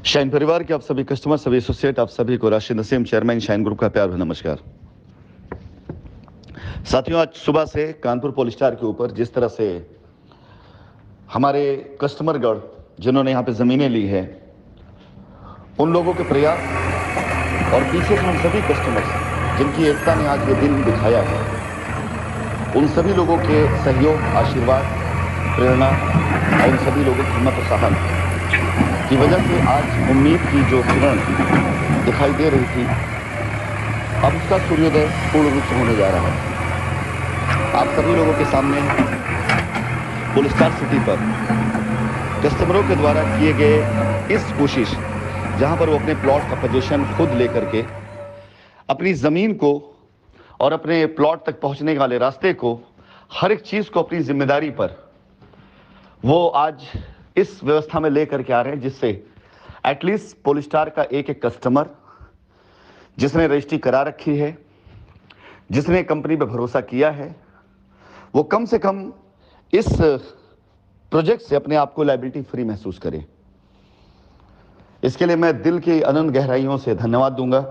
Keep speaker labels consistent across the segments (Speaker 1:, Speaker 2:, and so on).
Speaker 1: Shine परिवार के आप सभी कस्टमर, सभी एसोसिएट, आप सभी को Rashid Naseem, chairman shine group का प्यार भरा नमस्कार। साथियों, आज सुबह से कानपुर पोलिस्टार के ऊपर जिस तरह से हमारे कस्टमरगण जिन्होंने यहाँ पे ज़मीनें ली है, उन लोगों के प्रयास और पीछे से उन सभी कस्टमर्स जिनकी एकता ने आज ये दिन दिखाया है, उन सभी लोगों के सहयोग, आशीर्वाद, प्रेरणा और उन सभी लोगों की हिम्मत और साहस की वजह से आज उम्मीद की जो किरण दिखाई दे रही थी, अब उसका सूर्योदय पूर्ण रूप से होने जा रहा है। आप सभी लोगों के सामने पोलिस्टार सिटी पर कस्टमरों के द्वारा किए गए इस कोशिश, जहां पर वो अपने प्लॉट का पोजीशन खुद लेकर के अपनी ज़मीन को और अपने प्लॉट तक पहुंचने वाले रास्ते को, हर एक चीज़ को अपनी जिम्मेदारी पर वो आज इस व्यवस्था में लेकर के आ रहे हैं, जिससे एटलीस्ट पोलिस्टार का एक एक कस्टमर जिसने रजिस्ट्री करा रखी है, जिसने कंपनी पे भरोसा किया है, वो कम से कम इस प्रोजेक्ट से अपने आप को लायबिलिटी फ्री महसूस करे। इसके लिए मैं दिल की अनंत गहराइयों से धन्यवाद दूंगा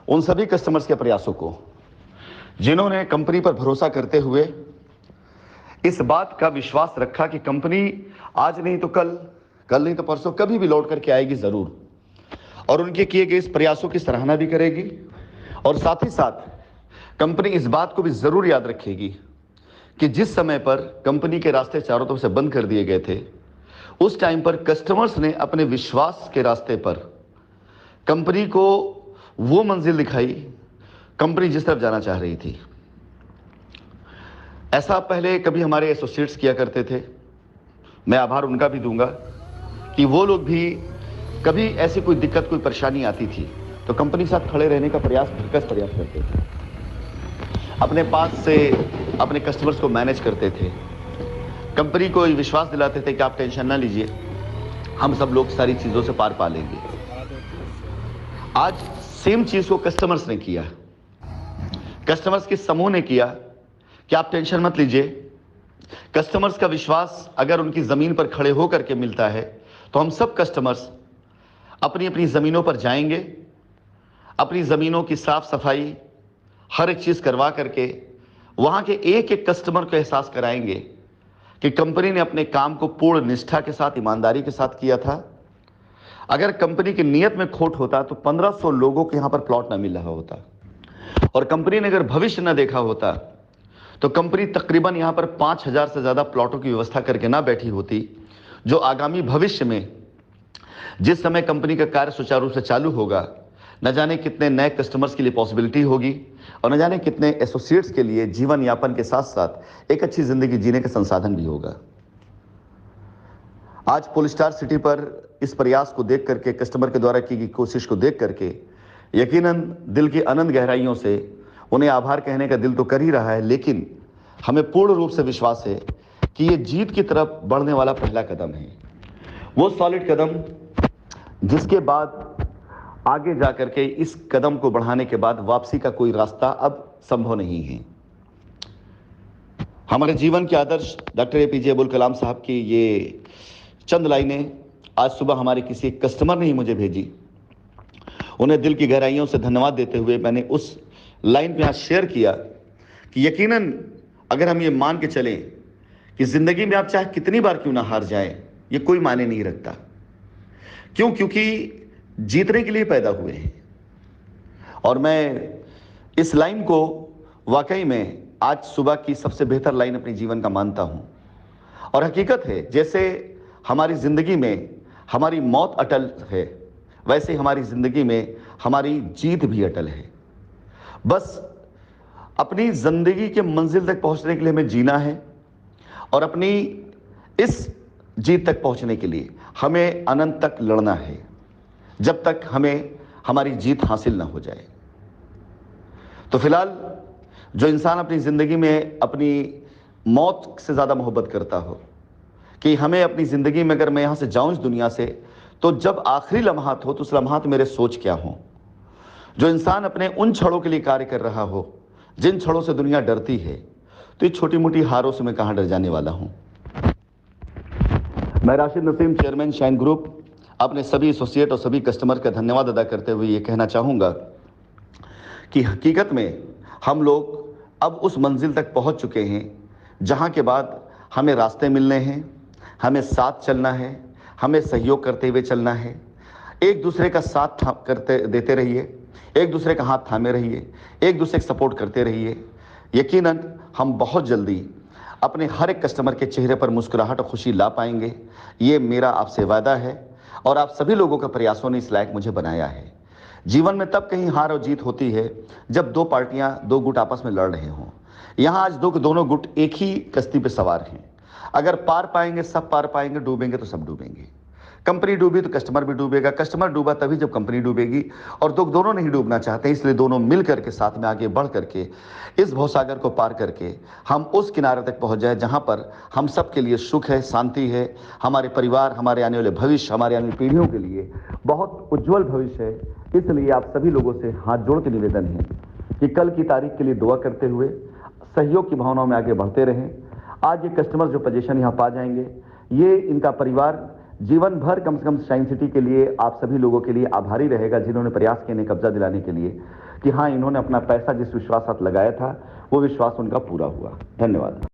Speaker 1: उन सभी कस्टमर्स के प्रयासों को, जिन्होंने कंपनी पर भरोसा करते हुए इस बात का विश्वास रखा कि कंपनी आज नहीं तो कल, कल नहीं तो परसों, कभी भी लौट करके आएगी जरूर, और उनके किए गए इस प्रयासों की सराहना भी करेगी। और साथ ही साथ कंपनी इस बात को भी जरूर याद रखेगी कि जिस समय पर कंपनी के रास्ते चारों तरफ से बंद कर दिए गए थे, उस टाइम पर कस्टमर्स ने अपने विश्वास के रास्ते पर कंपनी को वो मंजिल दिखाई, कंपनी जिस तरफ जाना चाह रही थी। ऐसा पहले कभी हमारे एसोसिएट्स किया करते थे। मैं आभार उनका भी दूंगा कि वो लोग भी कभी ऐसी कोई दिक्कत, कोई परेशानी आती थी तो कंपनी के साथ खड़े रहने का भरकस प्रयास करते थे, अपने पास से अपने कस्टमर्स को मैनेज करते थे, कंपनी को विश्वास दिलाते थे कि आप टेंशन ना लीजिए, हम सब लोग सारी चीज़ों से पार पा लेंगे। आज सेम चीज़ को कस्टमर्स ने किया, कस्टमर्स के समूह ने किया कि आप टेंशन मत लीजिए। कस्टमर्स का विश्वास अगर उनकी ज़मीन पर खड़े होकर के मिलता है तो हम सब कस्टमर्स अपनी अपनी ज़मीनों पर जाएंगे, अपनी ज़मीनों की साफ सफाई हर एक चीज़ करवा करके वहाँ के एक एक कस्टमर को एहसास कराएंगे कि कंपनी ने अपने काम को पूर्ण निष्ठा के साथ, ईमानदारी के साथ किया था। अगर कंपनी की नीयत में खोट होता तो 1500 लोगों को यहाँ पर प्लॉट ना मिल रहा होता, और कंपनी ने अगर भविष्य न देखा होता तो कंपनी तकरीबन यहाँ पर 5000 से ज़्यादा प्लॉटों की व्यवस्था करके ना बैठी होती, जो आगामी भविष्य में जिस समय कंपनी का कार्य सुचारू रूप से चालू होगा, न जाने कितने नए कस्टमर्स के लिए पॉसिबिलिटी होगी और न जाने कितने एसोसिएट्स के लिए जीवन यापन के साथ साथ एक अच्छी ज़िंदगी जीने का संसाधन भी होगा। आज पोलिस्टार सिटी पर इस प्रयास को देख करके, कस्टमर के द्वारा की गई कोशिश को देख करके, यकीनन दिल की अनंत गहराइयों से उन्हें आभार कहने का दिल तो कर ही रहा है, लेकिन हमें पूर्ण रूप से विश्वास है कि ये जीत की तरफ बढ़ने वाला पहला कदम है, वो सॉलिड कदम जिसके बाद आगे जाकर के इस कदम को बढ़ाने के बाद वापसी का कोई रास्ता अब संभव नहीं है। हमारे जीवन के आदर्श डॉक्टर एपीजे अब्दुल कलाम साहब की ये चंद लाइनें आज सुबह हमारे किसी कस्टमर ने ही मुझे भेजी। उन्हें दिल की गहराइयों से धन्यवाद देते हुए मैंने उस लाइन पे यहाँ शेयर किया कि यकीनन अगर हम ये मान के चलें कि ज़िंदगी में आप चाहे कितनी बार क्यों ना हार जाएं, ये कोई मायने नहीं रखता। क्यों? क्योंकि जीतने के लिए पैदा हुए हैं। और मैं इस लाइन को वाकई में आज सुबह की सबसे बेहतर लाइन अपने जीवन का मानता हूँ। और हकीकत है, जैसे हमारी ज़िंदगी में हमारी मौत अटल है, वैसे हमारी ज़िंदगी में हमारी जीत भी अटल है। बस अपनी ज़िंदगी के मंजिल तक पहुंचने के लिए हमें जीना है, और अपनी इस जीत तक पहुंचने के लिए हमें अनंत तक लड़ना है, जब तक हमें हमारी जीत हासिल ना हो जाए। तो फिलहाल जो इंसान अपनी ज़िंदगी में अपनी मौत से ज़्यादा मोहब्बत करता हो कि हमें अपनी ज़िंदगी में अगर मैं यहाँ से जाऊँ इस दुनिया से तो जब आखिरी लम्हात हो तो उस लम्हात मेरे सोच क्या हों, जो इंसान अपने उन क्षणों के लिए कार्य कर रहा हो जिन क्षणों से दुनिया डरती है, तो ये छोटी मोटी हारों से मैं कहाँ डर जाने वाला हूँ। मैं Rashid Naseem, chairman shine group, अपने सभी एसोसिएट और सभी कस्टमर का धन्यवाद अदा करते हुए ये कहना चाहूँगा कि हकीकत में हम लोग अब उस मंजिल तक पहुंच चुके हैं जहां के बाद हमें रास्ते मिलने हैं, हमें साथ चलना है, हमें सहयोग करते हुए चलना है। एक दूसरे का साथ करते देते रहिए, एक दूसरे का हाथ थामे रहिए, एक दूसरे को सपोर्ट करते रहिए। यकीनन हम बहुत जल्दी अपने हर एक कस्टमर के चेहरे पर मुस्कुराहट और खुशी ला पाएंगे। ये मेरा आपसे वादा है और आप सभी लोगों के प्रयासों ने इस लायक मुझे बनाया है। जीवन में तब कहीं हार और जीत होती है जब दो पार्टियां, दो गुट आपस में लड़ रहे हों। यहां आज दोनों गुट एक ही कश्ती पे सवार हैं। अगर पार पाएंगे सब पार पाएंगे, डूबेंगे तो सब डूबेंगे। कंपनी डूबी तो कस्टमर भी डूबेगा, कस्टमर डूबा तभी जब कंपनी डूबेगी। और दोनों नहीं डूबना चाहते, इसलिए दोनों मिल करके साथ में आगे बढ़ करके इस भवसागर को पार करके हम उस किनारे तक पहुंच जाए जहां पर हम सब के लिए सुख है, शांति है, हमारे परिवार, हमारे आने वाले भविष्य, हमारे आने वाली पीढ़ियों के लिए बहुत उज्जवल भविष्य है। इसलिए आप सभी लोगों से हाथ जोड़ के निवेदन है कि कल की तारीख के लिए दुआ करते हुए सहयोग की भावनाओं में आगे बढ़ते रहें। आज ये कस्टमर जो पोजीशन यहाँ पा जाएंगे, ये इनका परिवार जीवन भर कम से कम शाइन सिटी के लिए, आप सभी लोगों के लिए आभारी रहेगा, जिन्होंने प्रयास किए कब्जा दिलाने के लिए कि हाँ, इन्होंने अपना पैसा जिस विश्वास साथ लगाया था वो विश्वास उनका पूरा हुआ। धन्यवाद।